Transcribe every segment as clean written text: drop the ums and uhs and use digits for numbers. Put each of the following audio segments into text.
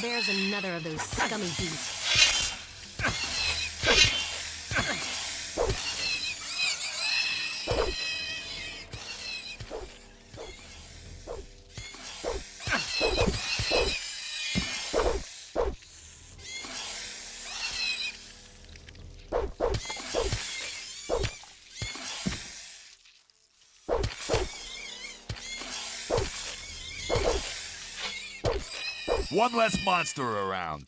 There's another of those scummy beasts. One less monster around.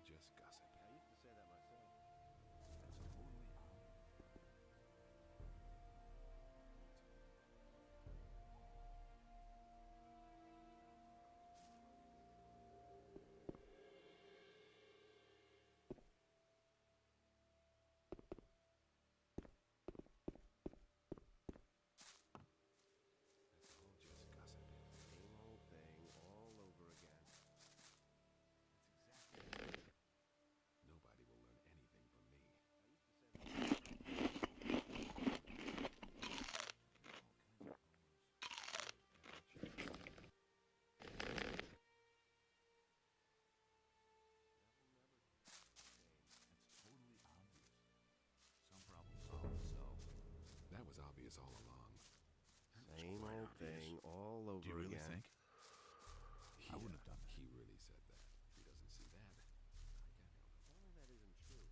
Just gossip. I used to say that myself. That's totally Same old thing all over again. That's exactly. Nobody will learn anything from me. That was obvious all along. Same old thing all over again. Do you really think? I wouldn't have done that. He really said that. If he doesn't see that, I can't help it. Tell me that isn't true.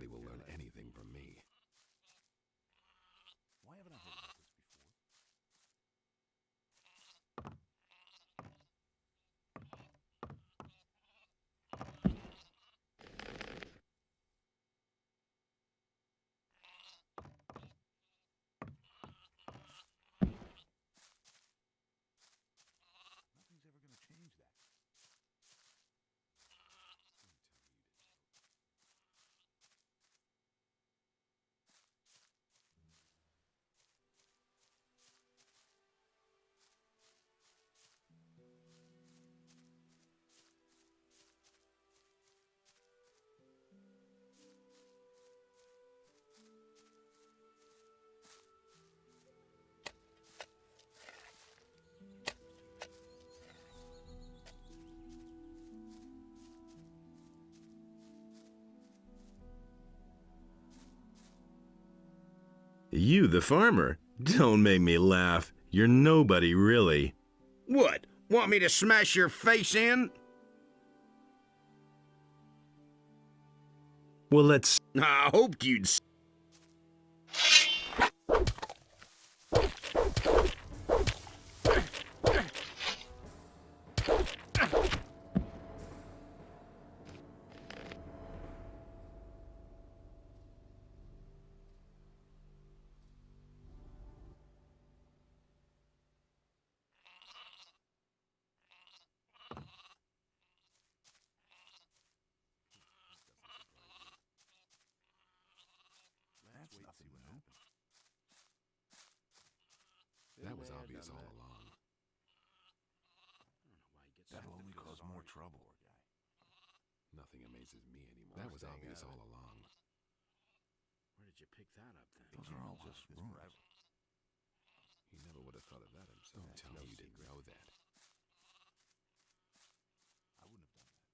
Nobody will learn anything from me. Why haven't I heard about this before? Nothing's ever going to change that. You, the farmer? Don't make me laugh. You're nobody, really. What? Want me to smash your face in? Well, let's... I hoped you'd... That's nothing new. That was obvious all along. That'll only cause more trouble. Nothing amazes me anymore. That was obvious all along. Where did you pick that up then? Those are all just rumors. He never would have thought of that himself. Don't tell me you didn't know that. I wouldn't have done that.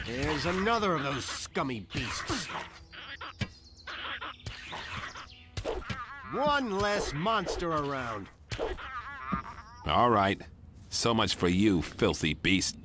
There's another of those scummy beasts. One less monster around. All right. So much for you, filthy beast.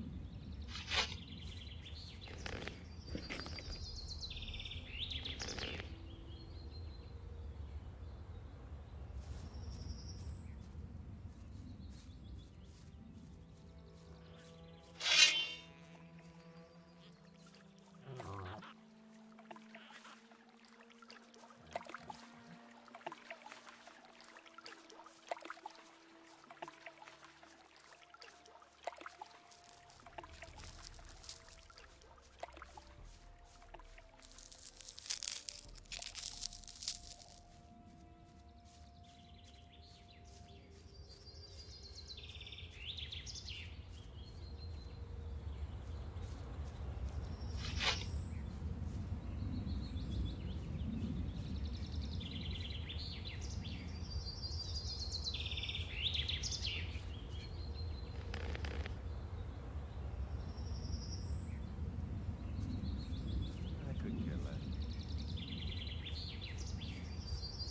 I couldn't care less.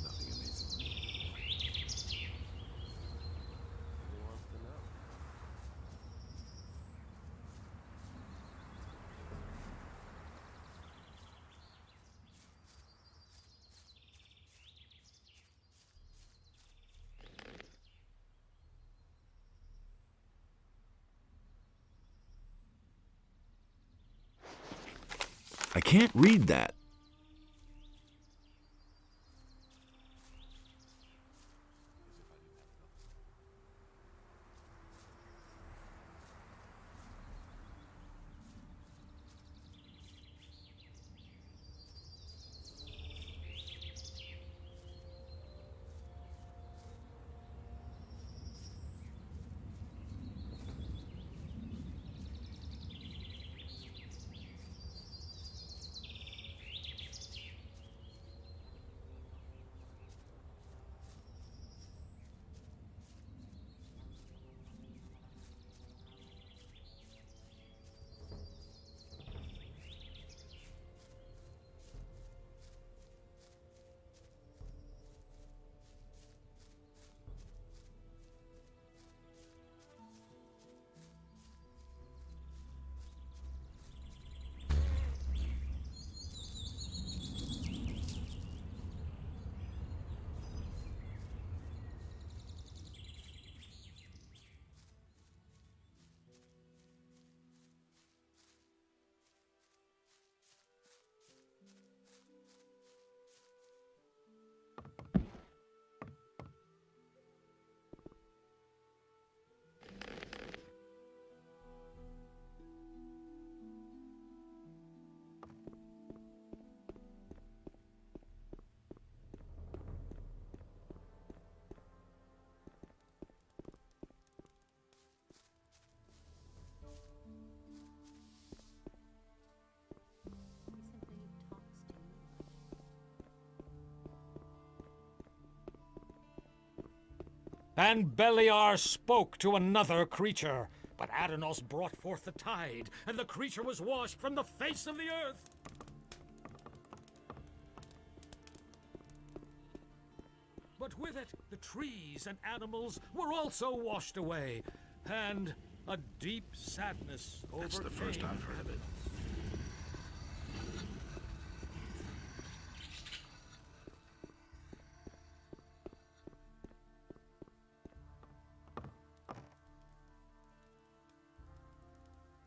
Nothing amazes me anymore. Who wants to know? I can't read that. And Beliar spoke to another creature, but Adanos brought forth the tide, and the creature was washed from the face of the earth. But with it, the trees and animals were also washed away, and a deep sadness overcame. That's the first I've heard of it.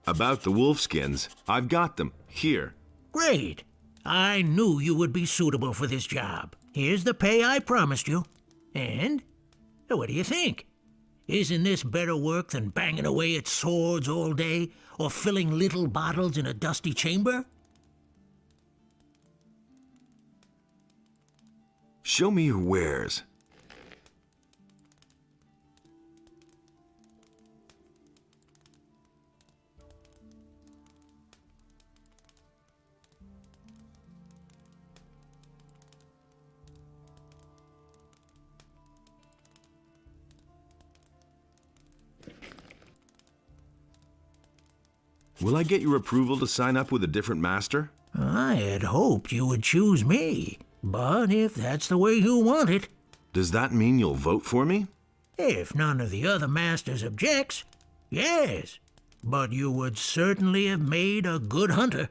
About the wolfskins, I've got them. Here. Great. I knew you would be suitable for this job. Here's the pay I promised you. And what do you think? Isn't this better work than banging away at swords all day or filling little bottles in a dusty chamber? Show me your wares. Will I get your approval to sign up with a different master? I had hoped you would choose me, but if that's the way you want it. Does that mean you'll vote for me? If none of the other masters objects, yes. But you would certainly have made a good hunter.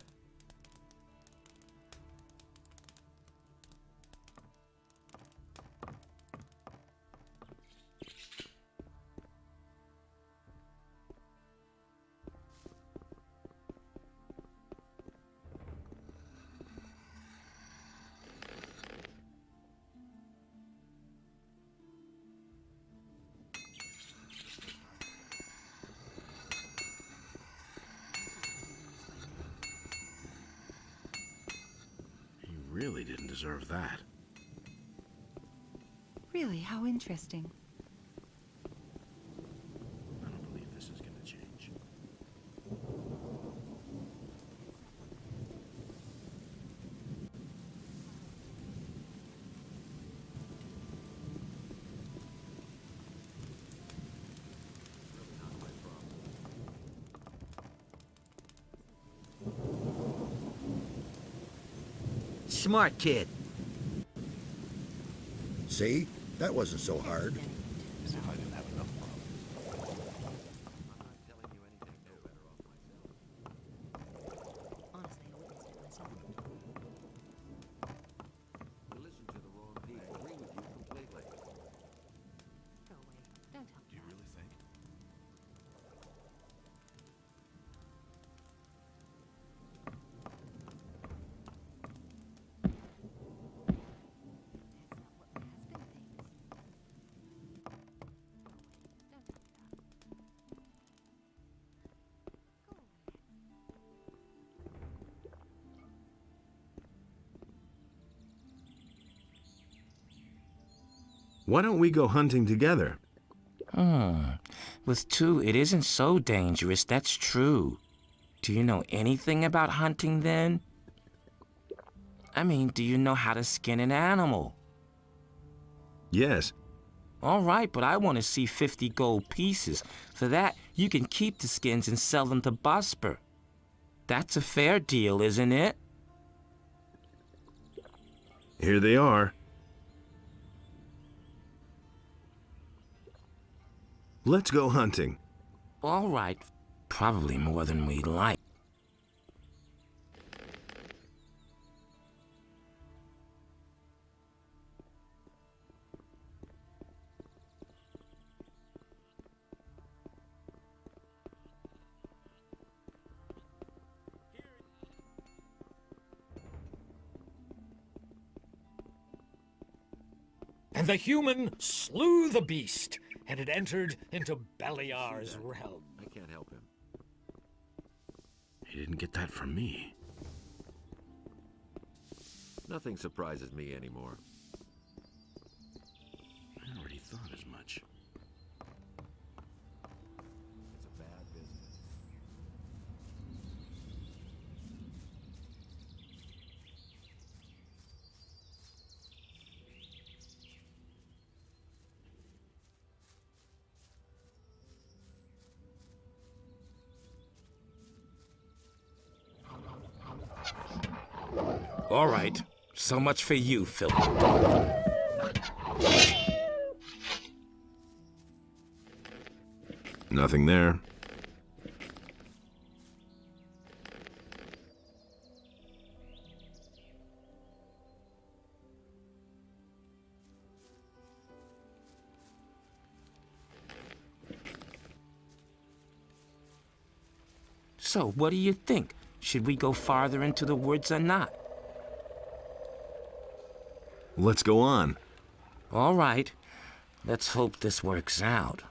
He really didn't deserve that. Really, how interesting. I don't believe this is gonna change. Smart kid. See? That wasn't so hard. As if I didn't have enough problems. I'm not telling you anything no better off myself. Honestly, I witnessed it myself. You listen to the wrong people. I agree with you completely. Go away. Don't tell Do me you that. really think? Why don't we go hunting together? With two, it isn't so dangerous, that's true. Do you know anything about hunting, then? I mean, do you know how to skin an animal? Yes. All right, but I want to see 50 gold pieces. For that, you can keep the skins and sell them to Busper. That's a fair deal, isn't it? Here they are. Let's go hunting. All right, probably more than we'd like. And the human slew the beast, and it entered into Beliar's realm. I can't help him. He didn't get that from me. Nothing surprises me anymore. I already thought as much. It's a bad business. All right. So much for you, Phil. Nothing there. So, what do you think? Should we go farther into the woods or not? Let's go on. All right. Let's hope this works out.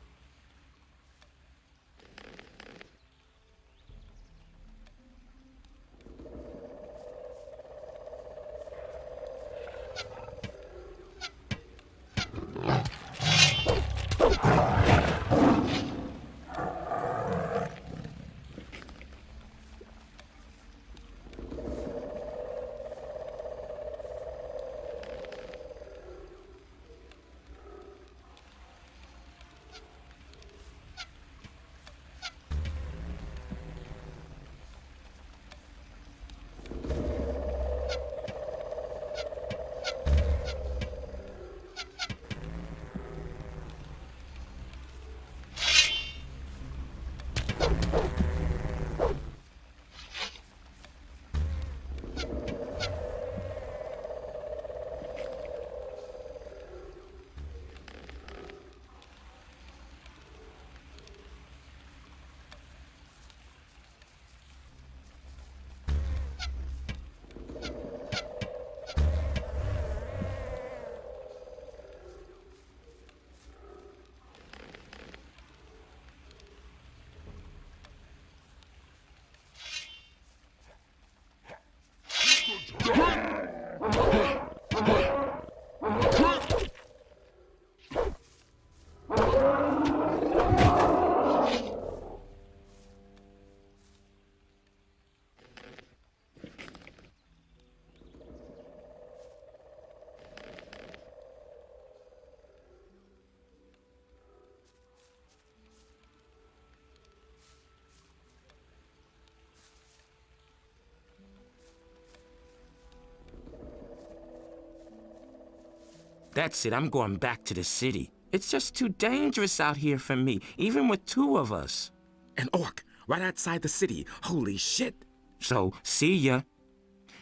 That's it, I'm going back to the city. It's just too dangerous out here for me, even with two of us. An orc, right outside the city. Holy shit. So, see ya.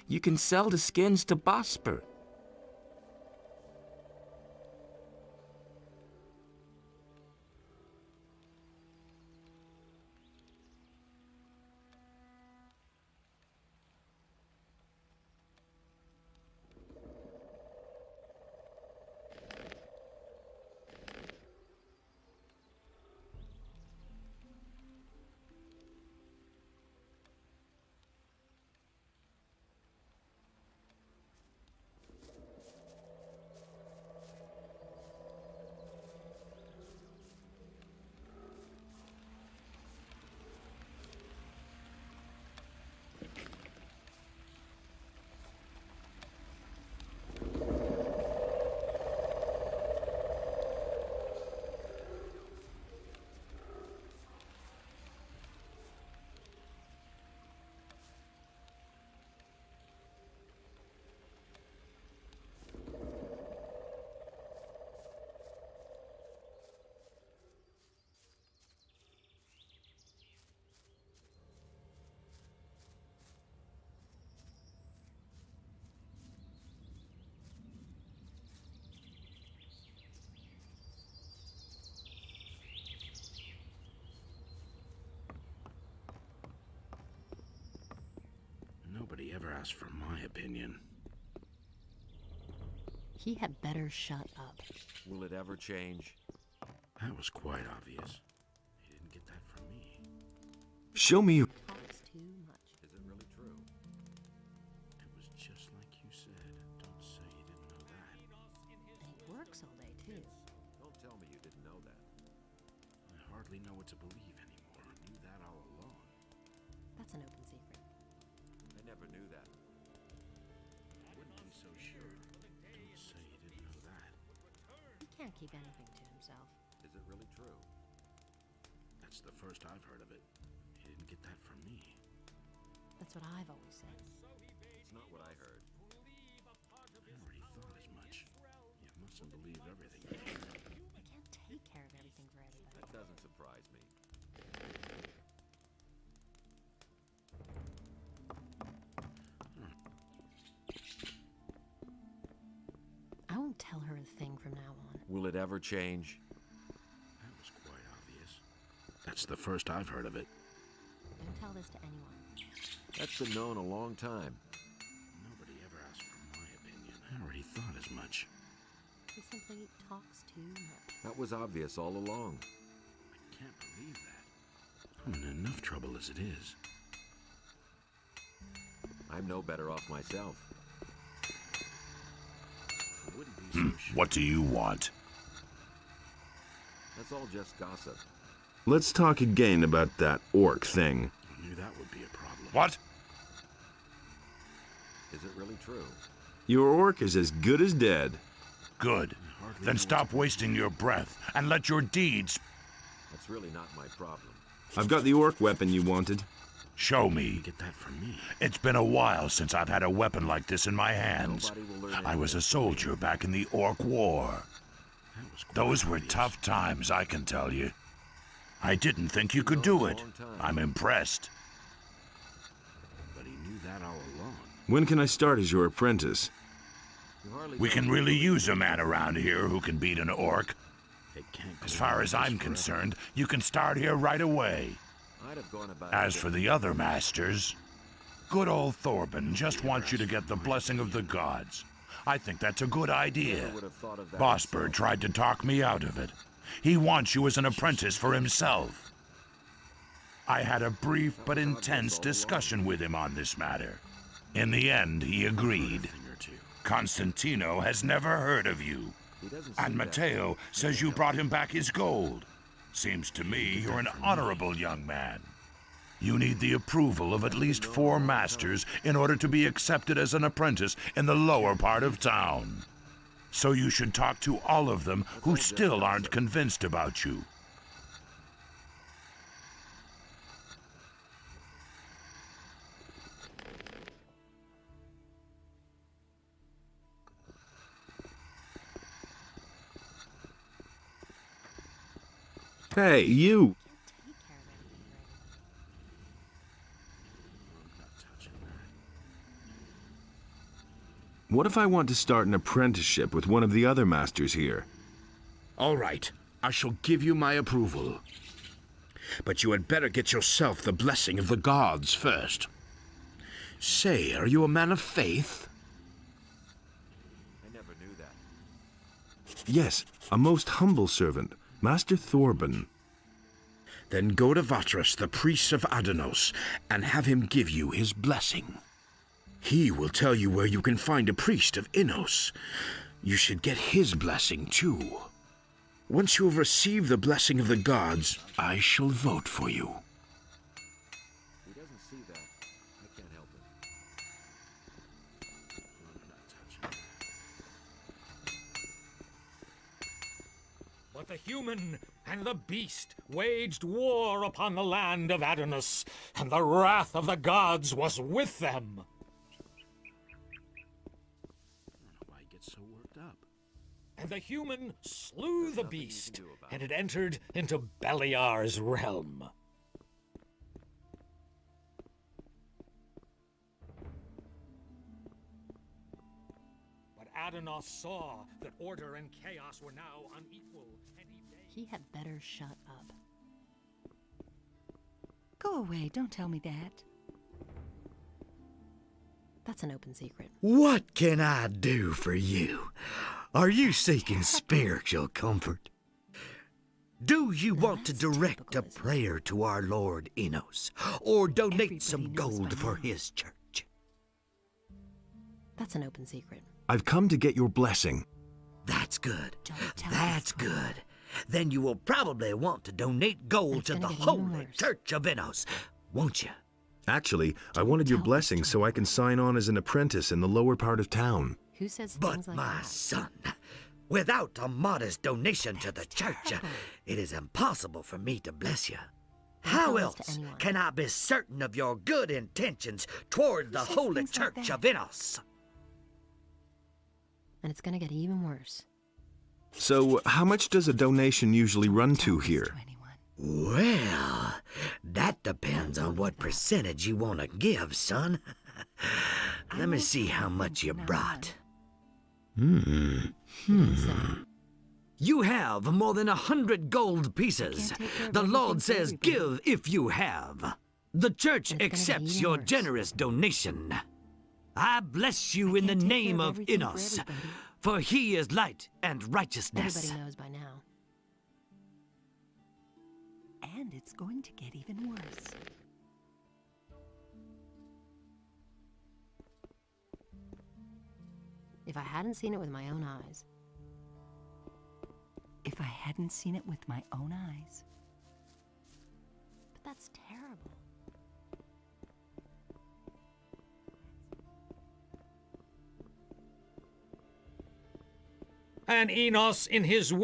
You can sell the skins to Bosper. Nobody ever asked for my opinion. He had better shut up. Will it ever change? That was quite obvious. He didn't get that from me. Show me your... Talks too much. Is it really true? It was just like you said. Don't say you didn't know that. And he works all day, too. Don't tell me you didn't know that. I hardly know what to believe anymore. I knew that all along. That's an open secret. I never knew that. I wouldn't be so sure. Don't say you didn't know that. He can't keep anything to himself. Is it really true? That's the first I've heard of it. He didn't get that from me. That's what I've always said. It's not what I heard. doesn't surprise me. I won't tell her a thing from now on. Will it ever change? That was quite obvious. That's the first I've heard of it. Don't tell this to anyone. That's been known a long time. Nobody ever asked for my opinion. I already thought as much. He simply talks too much. That was obvious all along. I can't believe that. I'm in enough trouble as it is. I'm no better off myself. I wouldn't be so sure. What do you want? That's all just gossip. Let's talk again about that orc thing. I knew that would be a problem. What? Is it really true? Your orc is as good as dead. Good. Then stop wasting your breath and let your deeds... That's really not my problem. I've got the orc weapon you wanted. Show me. Get that from me. It's been a while since I've had a weapon like this in my hands. Nobody will learn I was a anything. soldier back in the Orc War. That was quite Those were obvious. tough times, I can tell you. I didn't think you could do it. I'm impressed. But he knew that all along. When can I start as your apprentice? You hardly We know can me. really use a man around here who can beat an orc. It can't go As far on as like this I'm forever. concerned, you can start here right away. I'd have gone about As it for the other masters, good old Thorben just wants you to get the blessing of the gods. I think that's a good idea. Never would have thought of that Bosper myself. tried to talk me out of it. He wants you as an apprentice for himself. I had a brief but intense discussion with him on this matter. In the end, he agreed. Thing or two. Constantino has never heard of you. He doesn't And seem that Matteo way. says you brought him back his gold. Seems to me you're an honorable young man. You need the approval of at least 4 masters in order to be accepted as an apprentice in the lower part of town. So you should talk to all of them who still aren't convinced about you. Hey, you! Take care of anything right I'm not touching that. What if I want to start an apprenticeship with one of the other masters here? All right, I shall give you my approval. But you had better get yourself the blessing of the gods first. Say, are you a man of faith? I never knew that. Yes, a most humble servant, Master Thorben. Then go to Vatras, the priest of Adanos, and have him give you his blessing. He will tell you where you can find a priest of Innos. You should get his blessing, too. Once you have received the blessing of the gods, I shall vote for you. He doesn't see that. I can't help it. I'm not touching that. But the human and the beast waged war upon the land of Adonis, and the wrath of the gods was with them. I don't know why he gets so worked up. And the human slew the nothing you can beast, do about and it entered into Beliar's realm. But Adonis saw that order and chaos were now unequal, and he begged... He had better shut up. Go away, don't tell me that. That's an open secret. What can I do for you? Are you seeking spiritual comfort? Do you Now want to that's direct typical, a isn't it? prayer to our Lord Innos, or donate Everybody some knows gold by for now. his church? That's an open secret. I've come to get your blessing. That's good. Don't tell That's us, Ron. good. Then you will probably want to donate gold It's to the gonna get even Holy worse. Church of Innos, won't you? Actually, I wanted your tell us, blessing so I can sign on as an apprentice in the lower part of town. Who says But things like my that? son, without a modest donation to the That's church, terrible. it is impossible for me to bless you. Don't How tell this else to anyone. can I be certain of your good intentions toward the says Holy things like Church that? of Innos? And it's gonna get even worse. So, how much does a donation usually run to Tell this here? to anyone. Well, that depends on what percentage you want to give, son. Let me see how much you brought. You have more than 100 gold pieces. The Lord says give if you have. The church accepts your generous donation. I bless you in the name of Innos, for he is light and righteousness. Everybody knows by now. And it's going to get even worse. If I hadn't seen it with my own eyes. If I hadn't seen it with my own eyes. But that's terrible. And Enos in his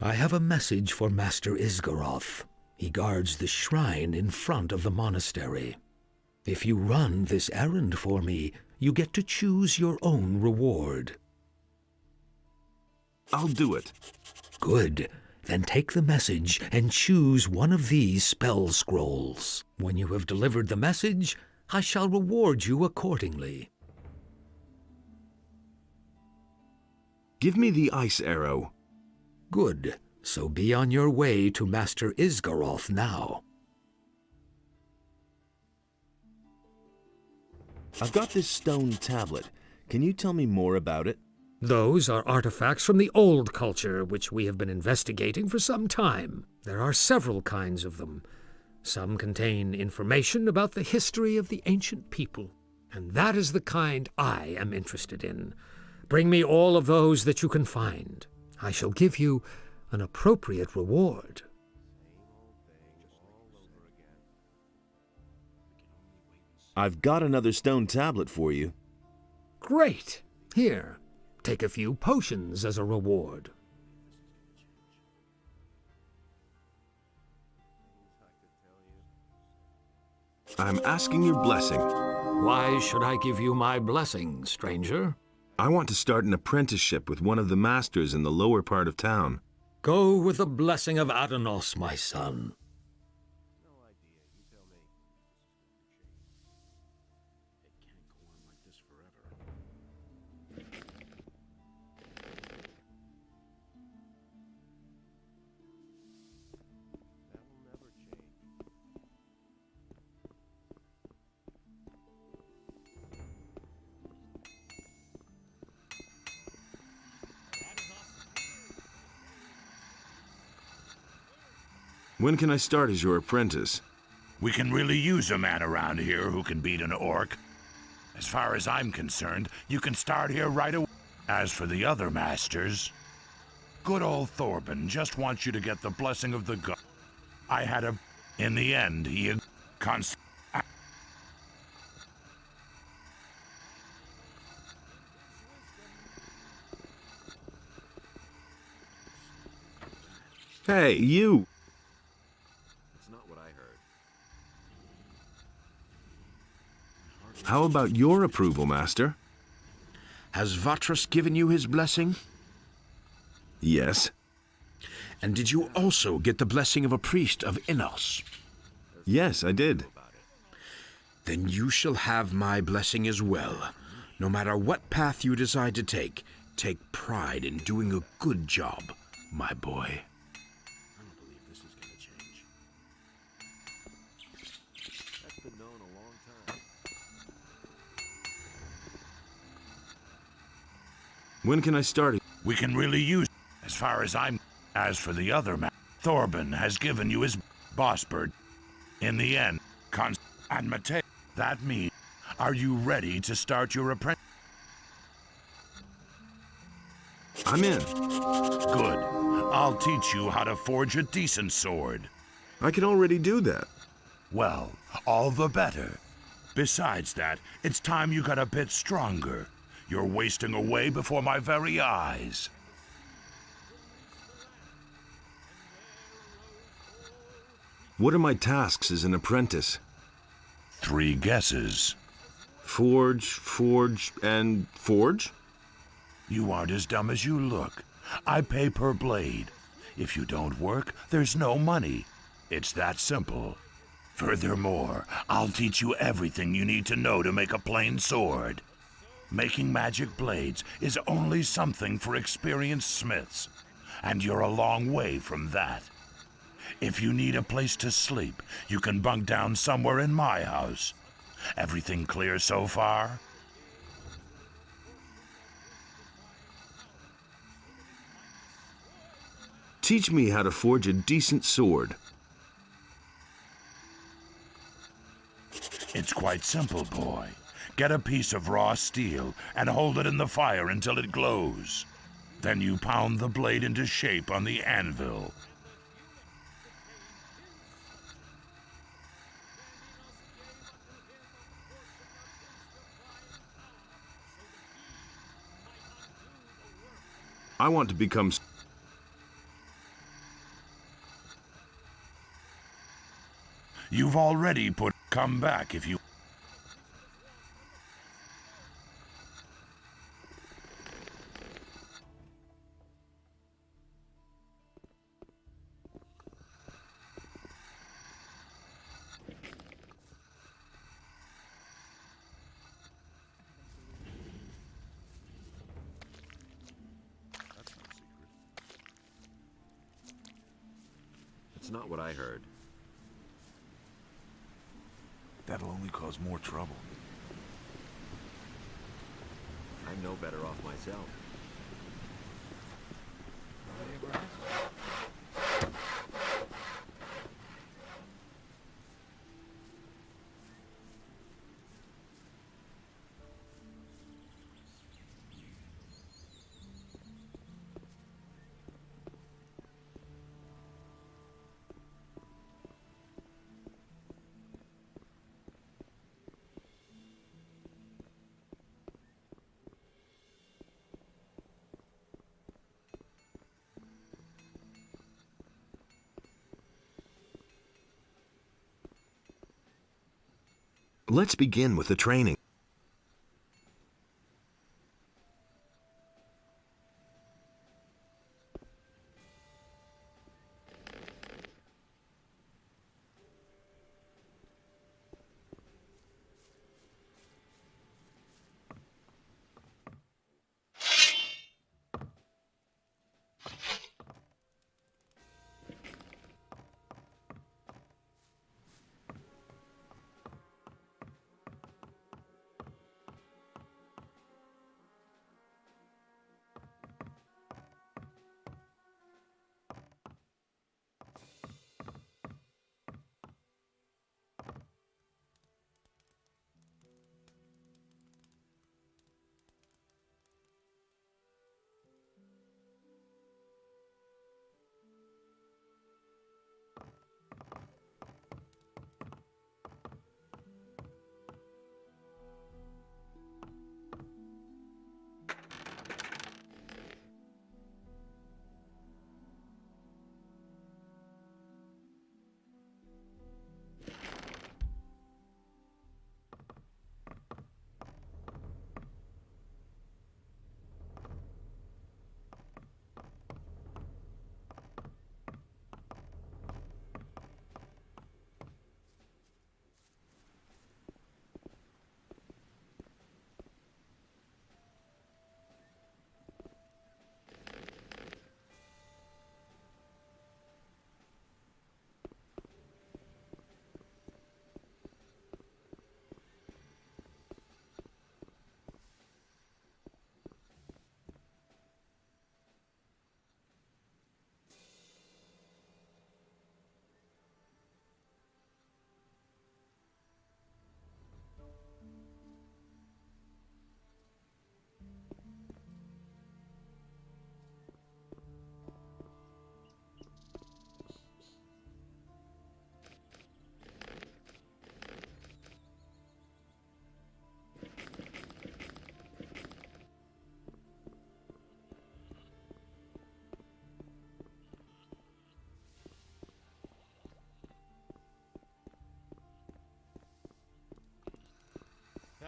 I have a message for Master Isgaroth. He guards the shrine in front of the monastery. If you run this errand for me, you get to choose your own reward. I'll do it. Good. Then take the message and choose one of these spell scrolls. When you have delivered the message, I shall reward you accordingly. Give me the ice arrow. Good. So be on your way to Master Isgaroth now. I've got this stone tablet. Can you tell me more about it? Those are artifacts from the old culture, which we have been investigating for some time. There are several kinds of them. Some contain information about the history of the ancient people, and that is the kind I am interested in. Bring me all of those that you can find. I shall give you an appropriate reward. I've got another stone tablet for you. Great! Here, take a few potions as a reward. I'm asking your blessing. Why should I give you my blessing, stranger? I want to start an apprenticeship with one of the masters in the lower part of town. Go with the blessing of Adanos, my son. When can I start as your apprentice? We can really use a man around here who can beat an orc. As far as I'm concerned, you can start here right away. As for the other masters, good old Thorben just wants you to get the blessing of the god. I had a... In the end, he... Hey, you! How about your approval, Master? Has Vatras given you his blessing? Yes. And did you also get the blessing of a priest of Innos? Yes, I did. Then you shall have my blessing as well. No matter what path you decide to take pride in doing a good job, my boy. I don't believe this is going to change. That's been known a long time. When can I start? We can really use... As far as I'm... As for the other man, Thorben has given you his boss bird. In the end, and Matei. That means, are you ready to start your apprentice? I'm in. Good. I'll teach you how to forge a decent sword. I can already do that. Well, all the better. Besides that, it's time you got a bit stronger. You're wasting away before my very eyes. What are my tasks as an apprentice? 3 guesses. Forge, and forge? You aren't as dumb as you look. I pay per blade. If you don't work, there's no money. It's that simple. Furthermore, I'll teach you everything you need to know to make a plain sword. Making magic blades is only something for experienced smiths, and you're a long way from that. If you need a place to sleep, you can bunk down somewhere in my house. Everything clear so far? Teach me how to forge a decent sword. It's quite simple, boy. Get a piece of raw steel and hold it in the fire until it glows. Then you pound the blade into shape on the anvil. I want to become... You've already put... Come back if you... It's not what I heard. That'll only cause more trouble. I'm no better off myself. Let's begin with the training.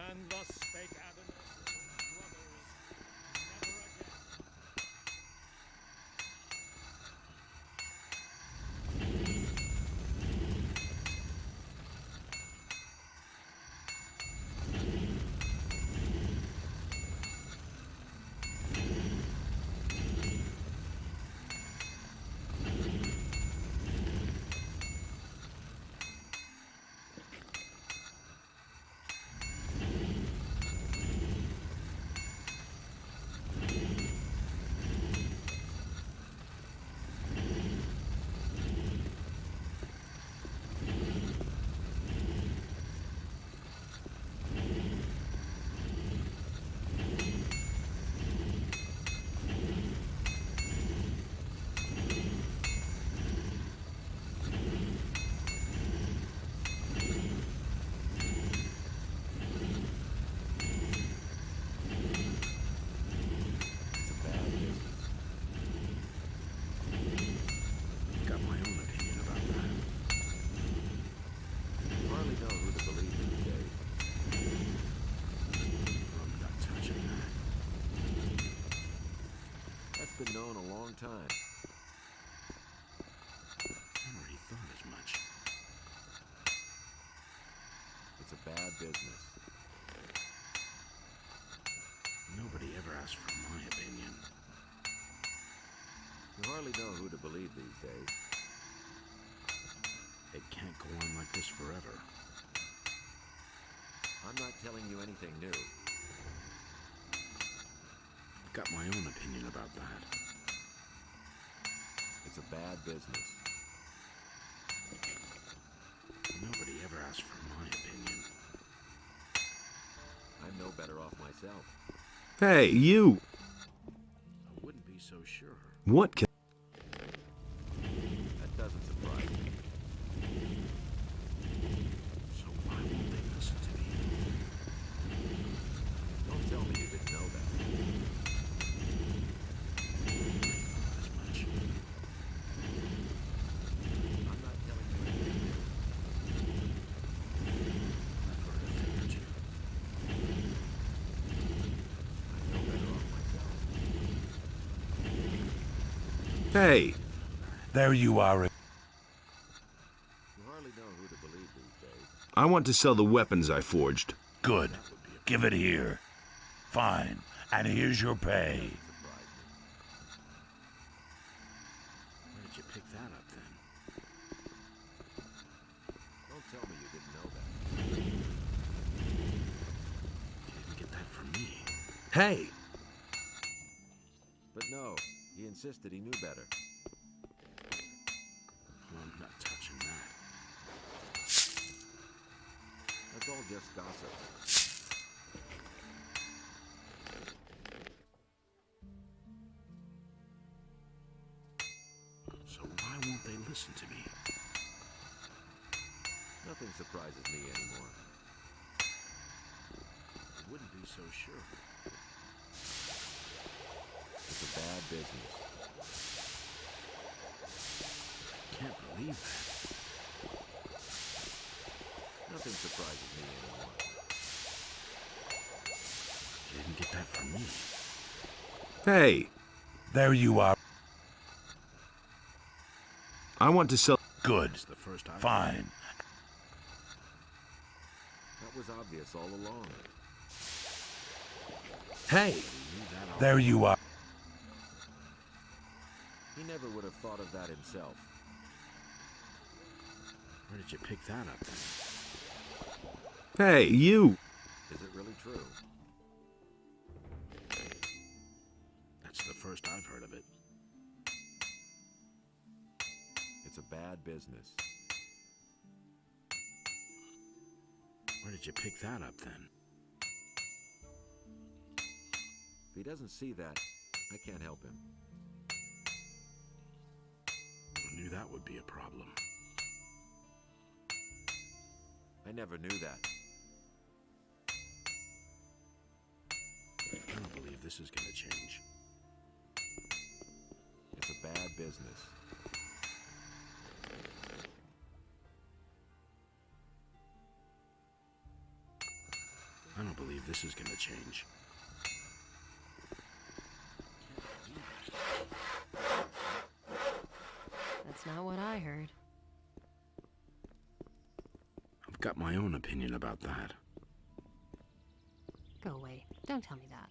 And thus spake Adonis to his brothers, never again. long time. I already thought as much. It's a bad business. Nobody ever asked for my opinion. You hardly know who to believe these days. It can't go on like this forever. I'm not telling you anything new. I've got my own opinion about that. It's a bad business. Nobody ever asked for my opinion. I'm no better off myself. Hey, you! I wouldn't be so sure. What can... That doesn't surprise me. So why won't they listen to me? Don't tell me you didn't know that. As much. I'm not telling you anything new. I've heard a thing or two. I'm no better off myself. Hey! There you are. You hardly know who to believe these days. I want to sell the weapons I forged. Good. Give it here. Fine. And here's your pay. Surprise me. Where did you pick that up then? Don't tell me you didn't know that. You didn't get that from me. Hey! But no, he insisted he knew better. I'm not touching that. That's all just gossip. So why won't they listen to me? Nothing surprises me anymore. I wouldn't be so sure. It's a bad business. Can't believe that. Nothing surprises me anymore. You didn't get that from me. Hey! There you are. I want to sell... Good. It's the first I've Fine. That was obvious all along. Hey! There you are. He never would have thought of that himself. Where did you pick that up then? Hey, you! Is it really true? That's the first I've heard of it. It's a bad business. Where did you pick that up then? If he doesn't see that, I can't help him. I knew that would be a problem. I never knew that. I don't believe this is going to change. It's a bad business. I don't believe this is going to change. That's not what I heard. I've got my own opinion about that. Go away. Don't tell me that.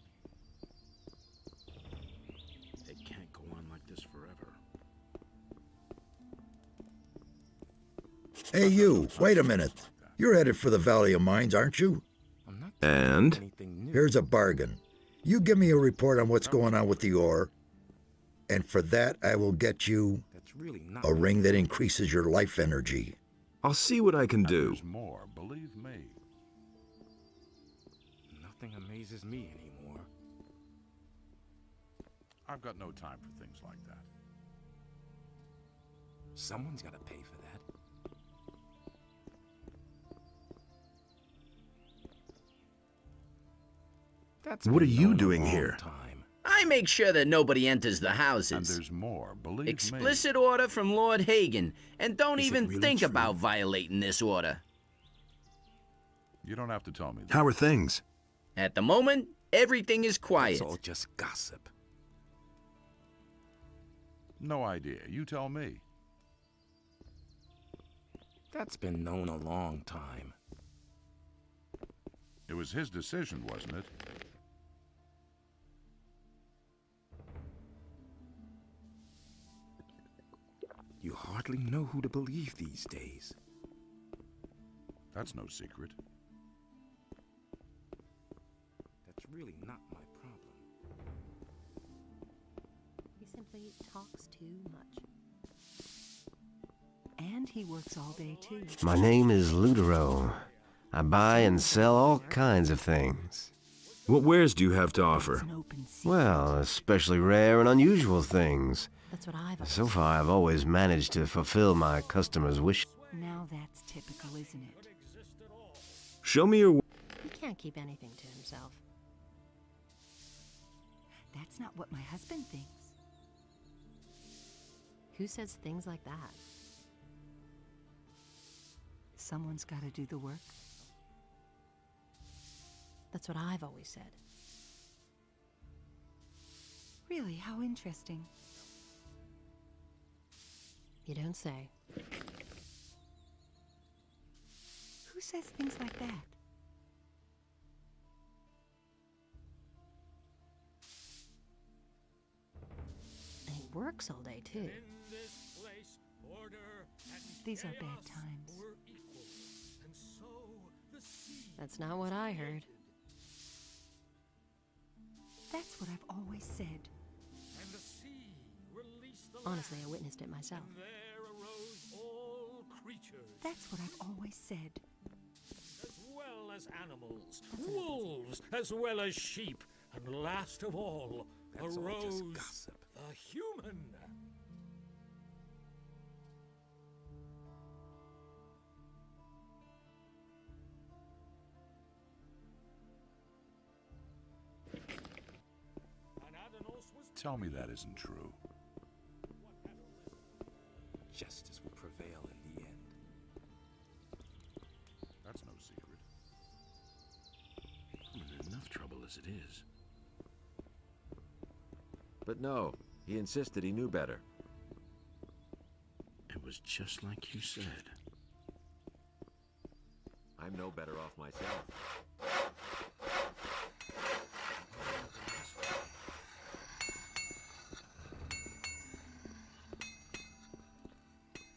It can't go on like this forever. Hey, you, wait a minute. You're headed for the Valley of Mines, aren't you? And? Here's a bargain. You give me a report on what's going on with the ore, and for that I will get you a ring that increases your life energy. I'll see what I can do. There's more, believe me. Nothing amazes me anymore. I've got no time for things like that. Someone's got to pay for that. What are you doing here? I make sure that nobody enters the houses. And there's more, believe Explicit order from Lord Hagen, and don't Is it even really think true? about violating this order. me. You don't have to tell me that. How are things? At the moment, everything is quiet. It's all just gossip. No idea. You tell me. That's been known a long time. It was his decision, wasn't it? You hardly know who to believe these days. That's no secret. That's really not my problem. He simply talks too much. And he works all day, too. My name is Ludero. I buy and sell all kinds of things. What wares do you have to offer? Well, especially rare and unusual things. That's what I've So far, I've always managed to fulfill my customers' wishes. Now that's typical, isn't it? Show me your... He can't keep anything to himself. That's not what my husband thinks. Who says things like that? Someone's got to do the work. That's what I've always said. Really, how interesting. You don't say. Who says things like that? And he works all day, too. These are bad times. That's not what I heard. That's what I've always said. Honestly, I witnessed it myself. That's what I've always said. As well as animals, wolves, as well as sheep, and last of all, arose the human. Tell me that isn't true. Justice will prevail in the end. That's no secret. I'm in enough trouble as it is. But no, he insisted he knew better. It was just like you said. I'm no better off myself.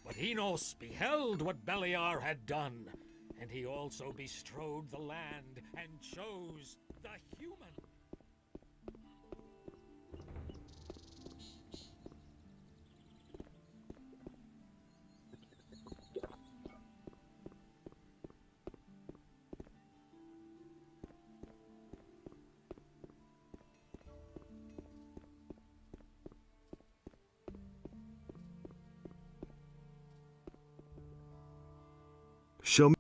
But Enos beheld what Beliar had done, and he also bestrode the land and chose the human. Show me...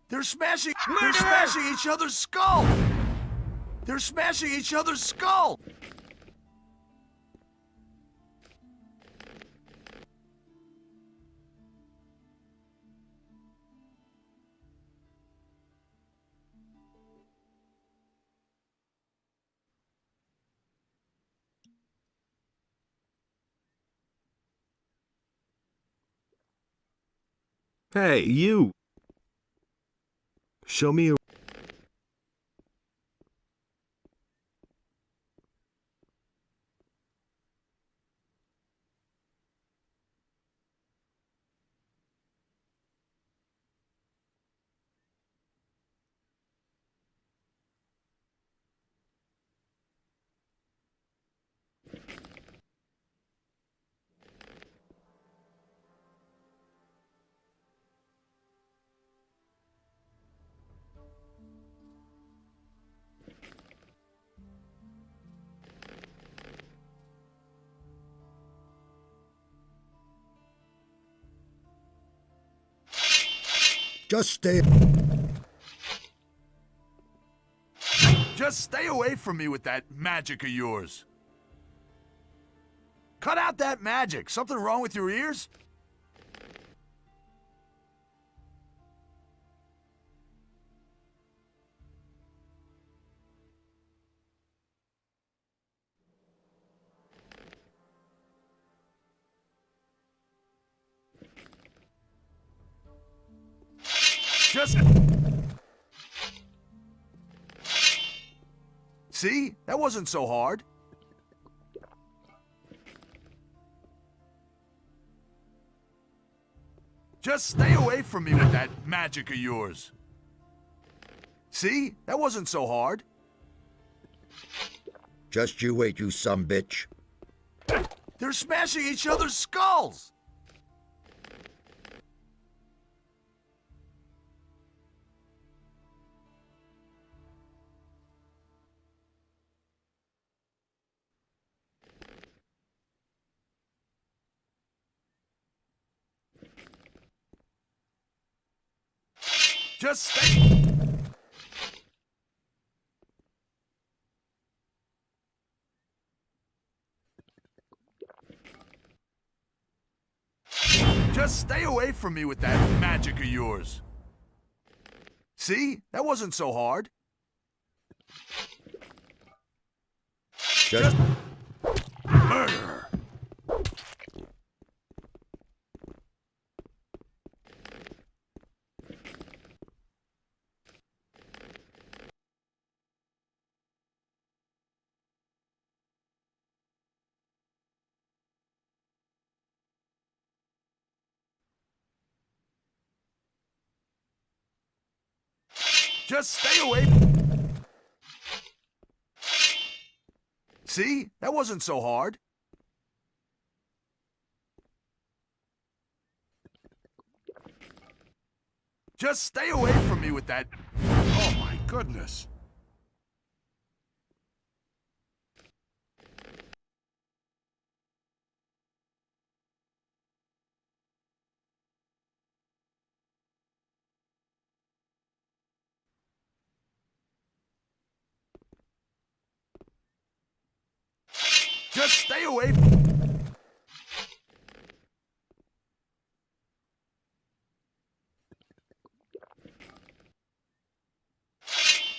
They're smashing each other's skull! They're smashing each other's skull! Hey, you! Show me your... Just stay. Just stay away from me with that magic of yours. Cut out that magic. Something wrong with your ears? Just... See? That wasn't so hard. Just stay away from me with that magic of yours. See? That wasn't so hard. Just you wait, you sumbitch. They're smashing each other's skulls! Just stay... Just stay away from me with that magic of yours. See? That wasn't so hard. Just... Murder! Just stay away. See? That wasn't so hard. Just stay away from me with that. Oh my goodness. Just stay away.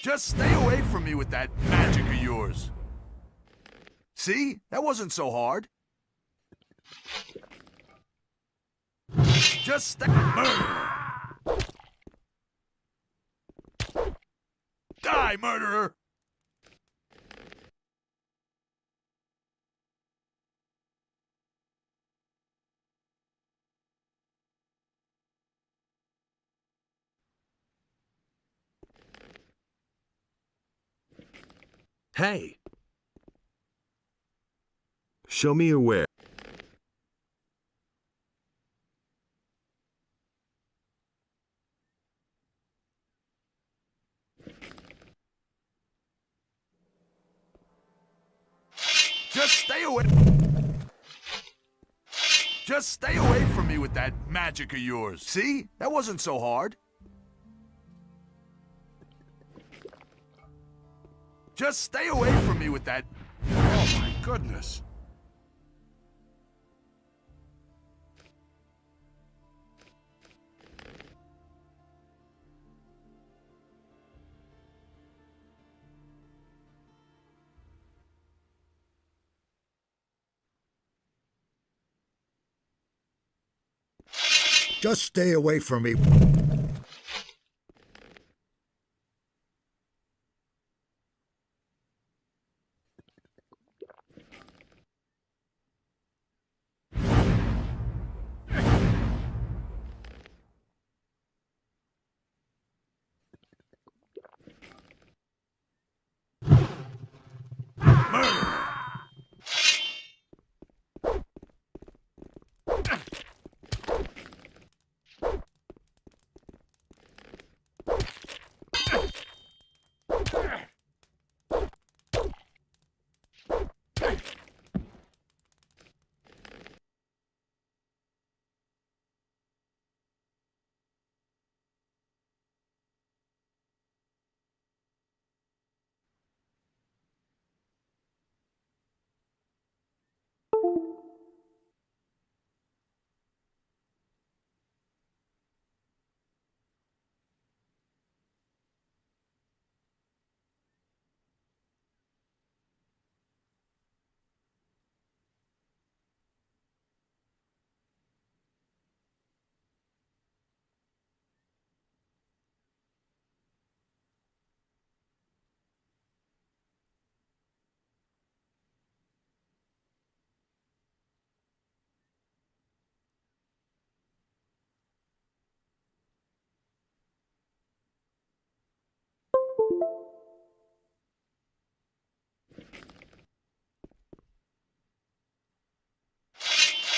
Just stay away from me with that magic of yours. See? That wasn't so hard. Just stay. Murderer! Die, murderer! Hey! Show me your where. Just stay away. Just stay away from me with that magic of yours. See? That wasn't so hard. Just stay away from me with that. Oh my goodness. Just stay away from me.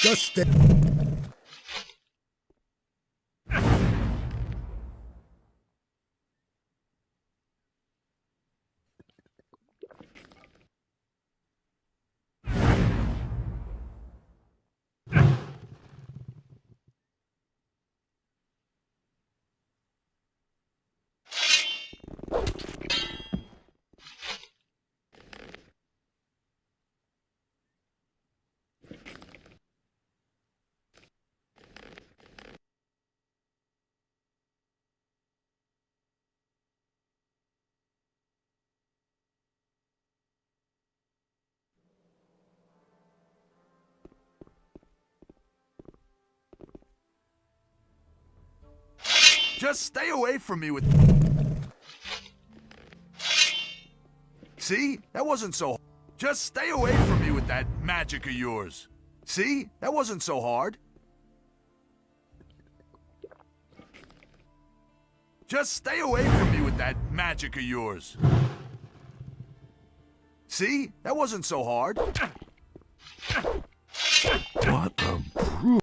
Just stay. Just stay away from me with... See? That wasn't so... Just stay away from me with that magic of yours. See? That wasn't so hard. Just stay away from me with that magic of yours. See? That wasn't so hard. What a brute.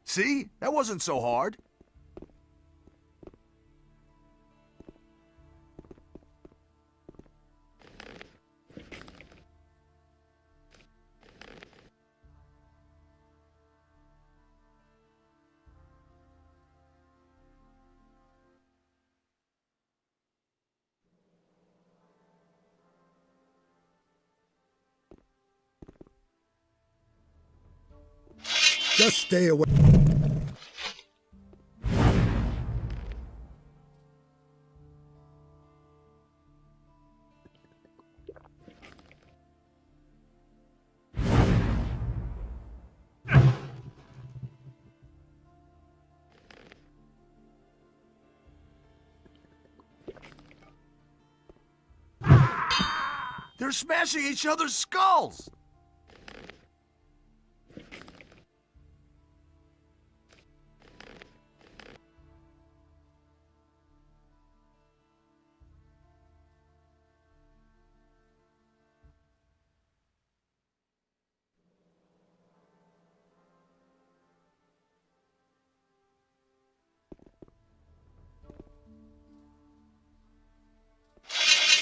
See? That wasn't so hard. Just stay away. They're smashing each other's skulls!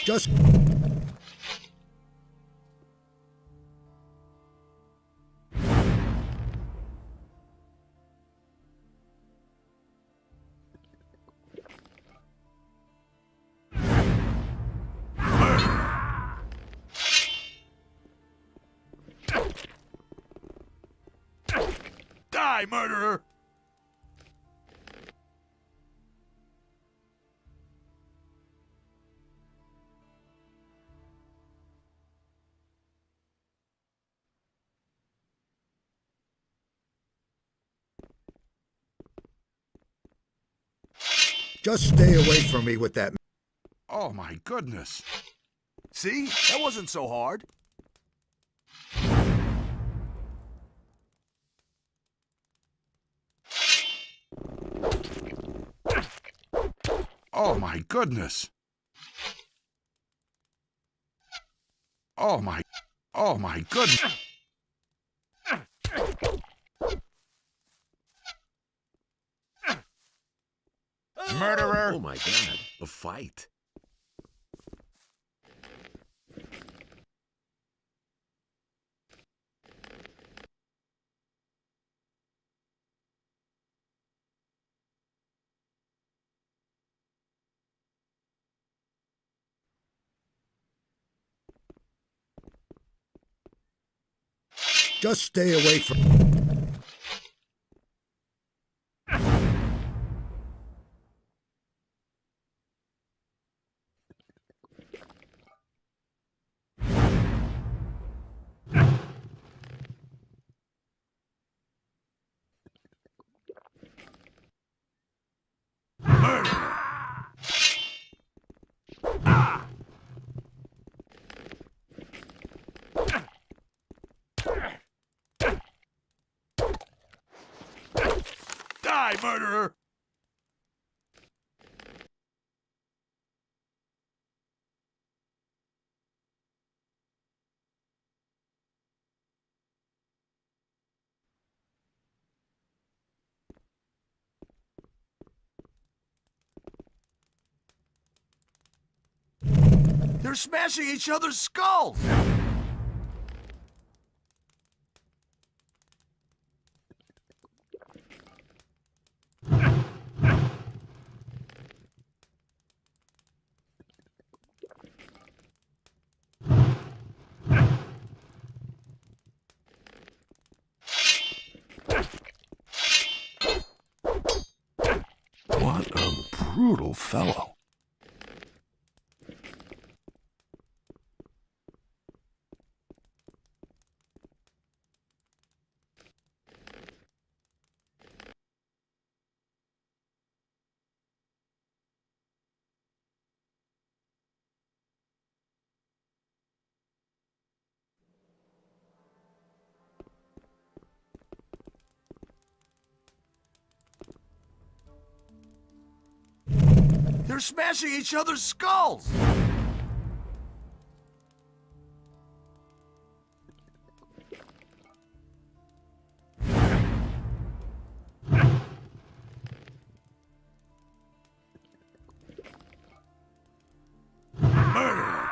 Just... Die, murderer! Just stay away from me with that. Oh my goodness. See? That wasn't so hard. Oh my goodness. Oh my goodness. Murderer! Oh my god, a fight. Just stay away from... Die, murderer! They're smashing each other's skulls! What a brutal fellow. They're smashing each other's skulls! Murder!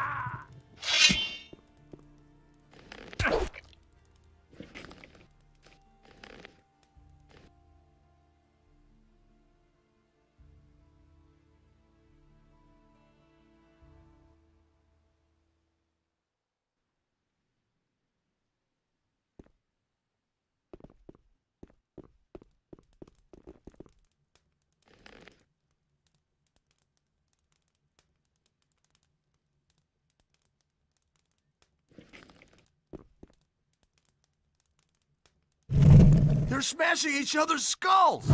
They're smashing each other's skulls!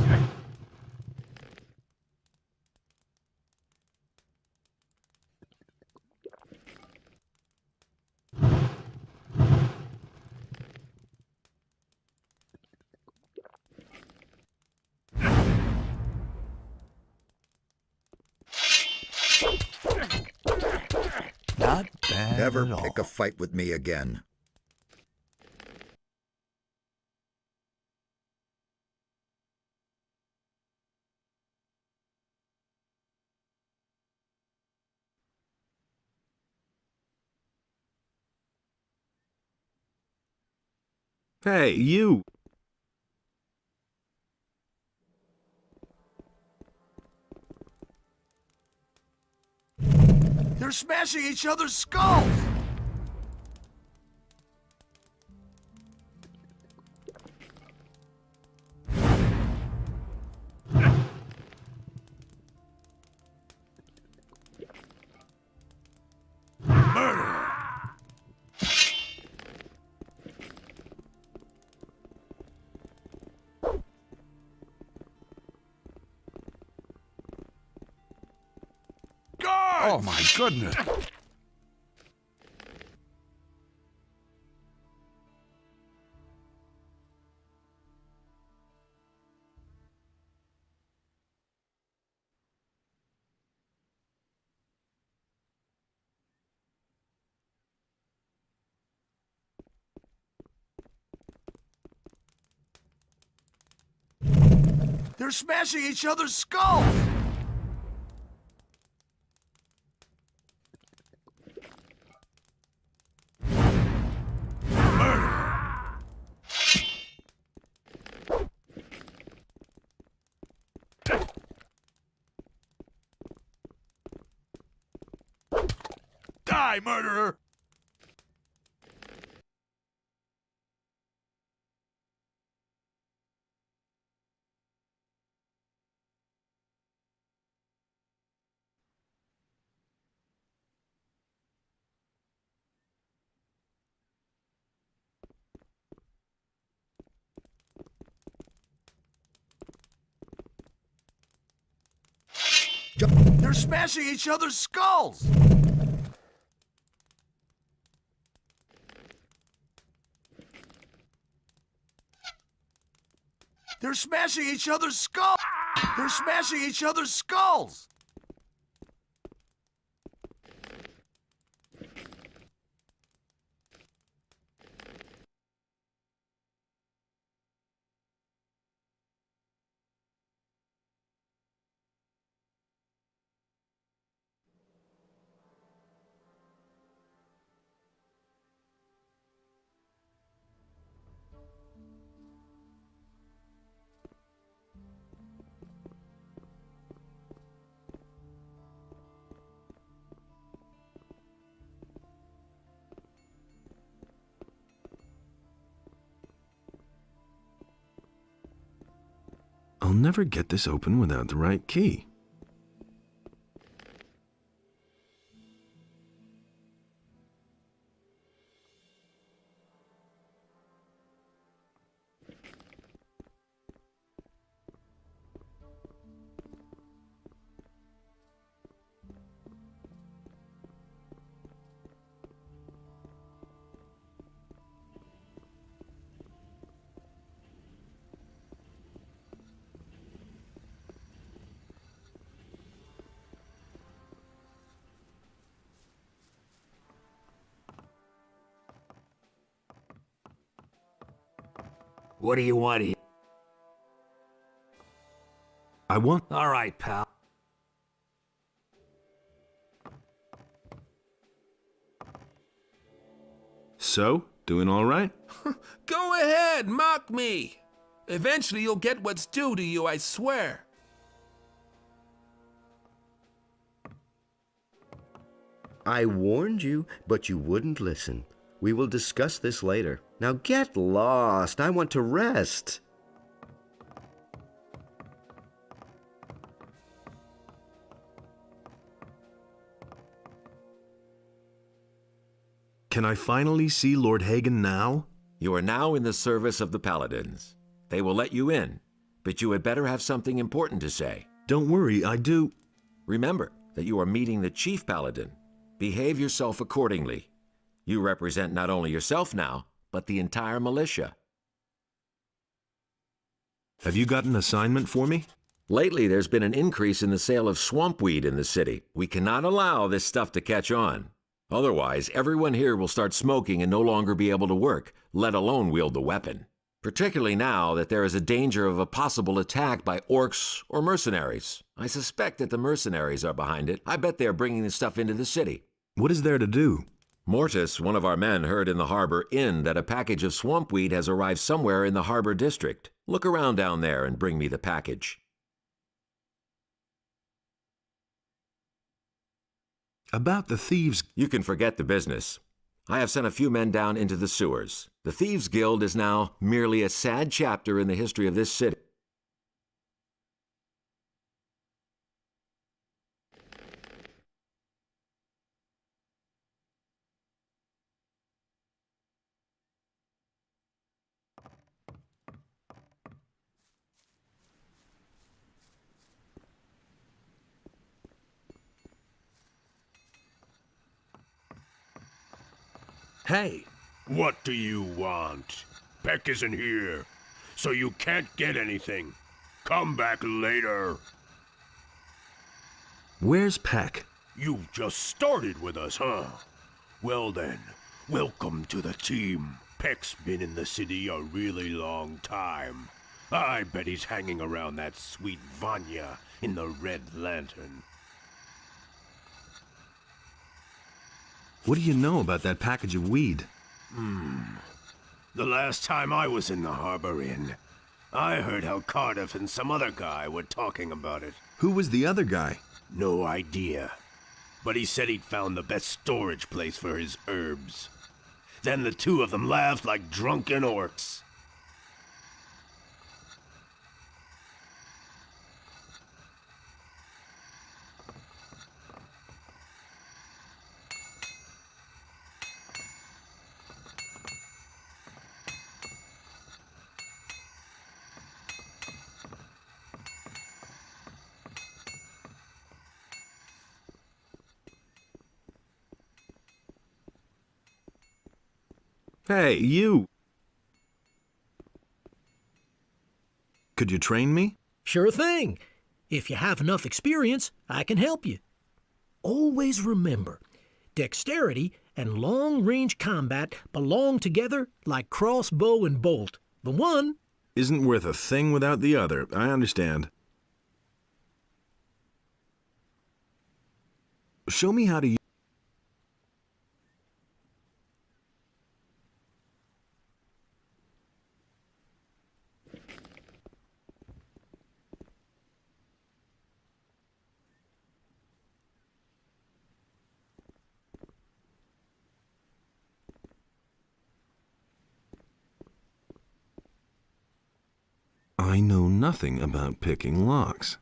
Not bad Never at all. pick a fight with me again. Hey, you! They're smashing each other's skulls! Murder! Guards! Oh my goodness! They're smashing each other's skulls! Die, murderer! They're smashing each other's skulls! They're smashing each other's skulls! They're smashing each other's skulls! I'll never get this open without the right key. What do you want here? I want... All right, pal. So, doing all right? Go ahead, mock me. Eventually you'll get what's due to you, I swear. I warned you, but you wouldn't listen. We will discuss this later. Now get lost. I want to rest. Can I finally see Lord Hagen now? You are now in the service of the Paladins. They will let you in, but you had better have something important to say. Don't worry, I do. Remember that you are meeting the Chief Paladin. Behave yourself accordingly. You represent not only yourself now, but the entire militia. Have you got an assignment for me? Lately, there's been an increase in the sale of swamp weed in the city. We cannot allow this stuff to catch on. Otherwise, everyone here will start smoking and no longer be able to work, let alone wield the weapon. Particularly now that there is a danger of a possible attack by orcs or mercenaries. I suspect that the mercenaries are behind it. I bet they are bringing the stuff into the city. What is there to do? Mortis, one of our men, heard in the harbor inn that a package of swamp weed has arrived somewhere in the harbor district. Look around down there and bring me the package. About the thieves... You can forget the business. I have sent a few men down into the sewers. The Thieves' Guild is now merely a sad chapter in the history of this city. Hey! What do you want? Peck isn't here, so you can't get anything. Come back later. Where's Peck? You've just started with us, huh? Well then, welcome to the team. Peck's been in the city a really long time. I bet he's hanging around that sweet Vanya in the Red Lantern. What do you know about that package of weed? The last time I was in the Harbor Inn, I heard how Cardiff and some other guy were talking about it. Who was the other guy? No idea. But he said he'd found the best storage place for his herbs. Then the two of them laughed like drunken orcs. Hey, you! Could you train me? Sure thing. If you have enough experience, I can help you. Always remember, dexterity and long-range combat belong together like crossbow and bolt. The one isn't worth a thing without the other. I understand. Show me how to use... I I know nothing about picking locks.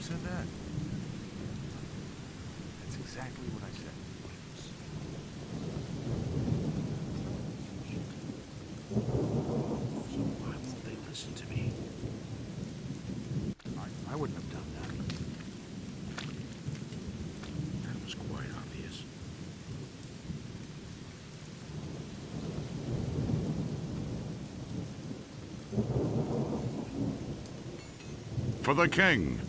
said that? That's exactly what I said. So why won't they listen to me? I wouldn't have done that. That was quite obvious. For the king.